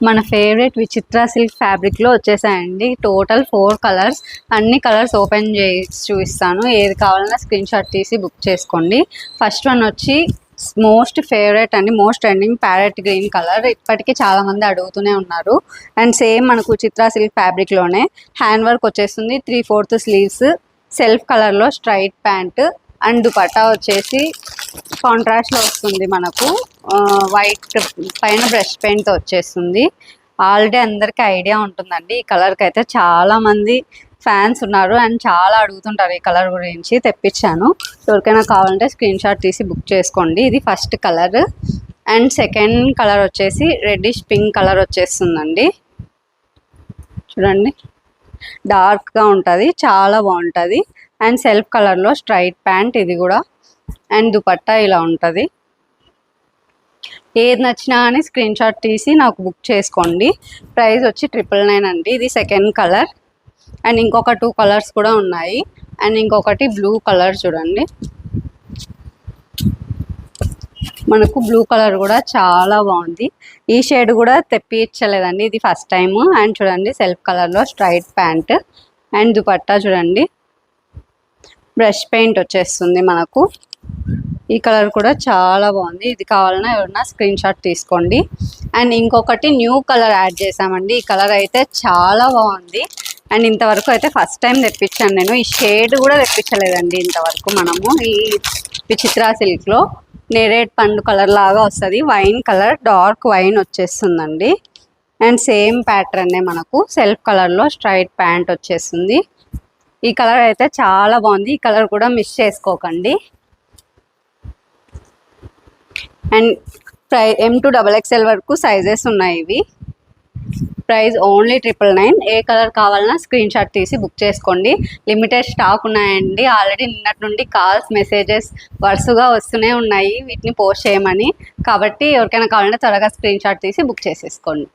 మన favourite Vichitra silk ఫ్యాబ్రిక్లో వచ్చేసాయండి. Total 4 colours. అన్ని కలర్స్ ఓపెన్ చేసి చూపిస్తాను. ఏది కావాలన్నా స్క్రీన్ షాట్ తీసి బుక్ చేసుకోండి. ఫస్ట్ వన్ వచ్చి మోస్ట్ ఫేవరెట్ అండి, most trending parrot green colour. ఇప్పటికీ చాలా మంది అడుగుతూనే ఉన్నారు. అండ్ సేమ్ మనకు చిత్రా సిల్క్ ఫ్యాబ్రిక్లోనే హ్యాండ్ వర్క్ వచ్చేస్తుంది. 3/4 స్లీవ్స్, సెల్ఫ్ కలర్లో స్ట్రైట్ ప్యాంట్ అండ్ దుపట్టా వచ్చేసి కాంట్రాస్ట్లో వస్తుంది. మనకు వైట్ పైన బ్రష్ పెయింట్తో వచ్చేస్తుంది. ఆల్రెడీ అందరికీ ఐడియా ఉంటుందండి ఈ కలర్కి అయితే. చాలామంది ఫ్యాన్స్ ఉన్నారు అండ్ చాలా అడుగుతుంటారు ఈ కలర్ గురించి. తెప్పించాను, ఎవరికైనా కావాలంటే స్క్రీన్ షాట్ తీసి బుక్ చేసుకోండి. ఇది first colour. And second colour వచ్చేసి రెడ్డిష్ పింక్ కలర్ వచ్చేస్తుందండి. చూడండి, డార్క్గా ఉంటుంది, చాలా బాగుంటుంది. అండ్ సెల్ఫ్ కలర్లో స్ట్రైట్ ప్యాంట్ ఇది కూడా. అండ్ దుపట్టా ఇలా ఉంటుంది. ఏది నచ్చినా కానీ స్క్రీన్ షాట్ తీసి నాకు బుక్ చేసుకోండి. ప్రైస్ వచ్చి 999 అండి. ఇది సెకండ్ కలర్. అండ్ ఇంకొక 2 కలర్స్ కూడా ఉన్నాయి. అండ్ ఇంకొకటి బ్లూ కలర్ చూడండి. మనకు బ్లూ కలర్ కూడా చాలా బాగుంది. ఈ షేడ్ కూడా తెప్పించలేదండి, ఇది ఫస్ట్ టైము. అండ్ చూడండి, సెల్ఫ్ కలర్లో స్ట్రైట్ ప్యాంట్ అండ్ దుపట్టా చూడండి, బ్రష్ పెయింట్ వచ్చేస్తుంది మనకు. ఈ కలర్ కూడా చాలా బాగుంది. ఇది కావాలన్నా ఎవరన్నా స్క్రీన్ షాట్ తీసుకోండి. అండ్ ఇంకొకటి న్యూ కలర్ యాడ్ చేసామండి. ఈ కలర్ అయితే చాలా బాగుంది. అండ్ ఇంతవరకు అయితే ఫస్ట్ టైం తెప్పించాను నేను. ఈ షేడ్ కూడా తెప్పించలేదండి ఇంతవరకు. మనము ఈ విచిత్రా సిల్క్లో నేరేడ్ పండు కలర్ లాగా వస్తుంది. వైన్ కలర్, డార్క్ వైన్ వచ్చేస్తుందండి. అండ్ సేమ్ ప్యాటర్నే మనకు సెల్ఫ్ కలర్లో స్ట్రైట్ ప్యాంట్ వచ్చేస్తుంది. ఈ కలర్ అయితే చాలా బాగుంది. ఈ కలర్ కూడా మిస్ చేసుకోకండి. అండ్ M to XXL వరకు సైజెస్ ఉన్నాయి. ఇవి ప్రైస్ ఓన్లీ 999. ఏ కలర్ కావాలన్నా స్క్రీన్ షాట్ తీసి బుక్ చేసుకోండి. లిమిటెడ్ స్టాక్ ఉన్నాయండి. ఆల్రెడీ నిన్నటి నుండి కాల్స్, మెసేజెస్ వరుసగా వస్తూనే ఉన్నాయి వీటిని పోస్ట్ చేయమని. కాబట్టి ఎవరికైనా కావాలంటే త్వరగా స్క్రీన్ షాట్ తీసి బుక్ చేసేసుకోండి.